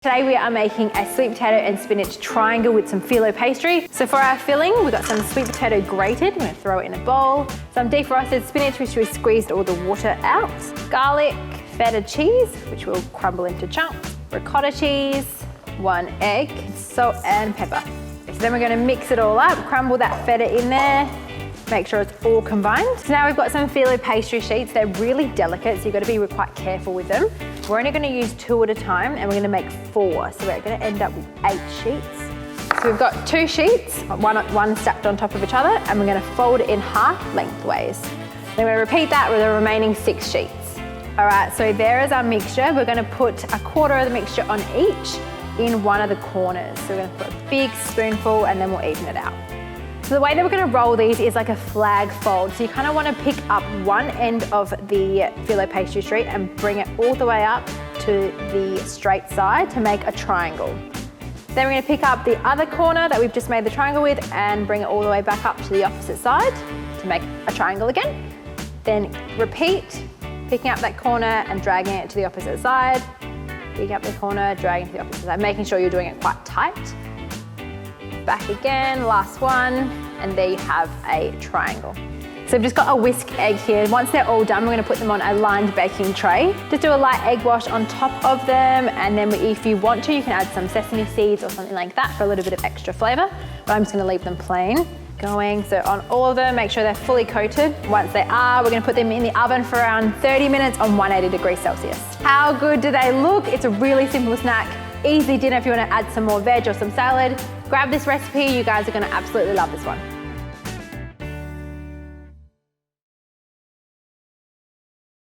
Today we are making a sweet potato and spinach triangle with some phyllo pastry. So for our filling, we've got some sweet potato grated. We're gonna throw it in a bowl. Some defrosted spinach, which we squeezed all the water out. Garlic, feta cheese, which we'll crumble into chunks. Ricotta cheese, 1 egg, salt and pepper. So then we're gonna mix it all up, crumble that feta in there, make sure it's all combined. So now we've got some phyllo pastry sheets. They're really delicate, so you've got to be quite careful with them. We're only going to use 2 at a time, and we're going to make 4. So we're going to end up with 8 sheets. So we've got 2 sheets, one stacked on top of each other, and we're going to fold it in half lengthways. Then we're going to repeat that with the remaining 6 sheets. All right, so there is our mixture. We're going to put a quarter of the mixture on each in one of the corners. So we're going to put a big spoonful, and then we'll even it out. So the way that we're going to roll these is like a flag fold. So you kind of want to pick up one end of the phyllo pastry sheet and bring it all the way up to the straight side to make a triangle. Then we're going to pick up the other corner that we've just made the triangle with and bring it all the way back up to the opposite side to make a triangle again. Then repeat, picking up that corner and dragging it to the opposite side. Picking up the corner, dragging it to the opposite side, making sure you're doing it quite tight. Back again, last one, and there you have a triangle. So we've just got a whisk egg here. Once they're all done, we're going to put them on a lined baking tray. Just do a light egg wash on top of them, and then if you want to, you can add some sesame seeds or something like that for a little bit of extra flavour, but I'm just going to leave them plain. So on all of them, make sure they're fully coated. Once they are, we're going to put them in the oven for around 30 minutes on 180 degrees Celsius. How good do they look? It's a really simple snack. Easy dinner if you want to add some more veg or some salad. Grab this recipe, you guys are going to absolutely love this one.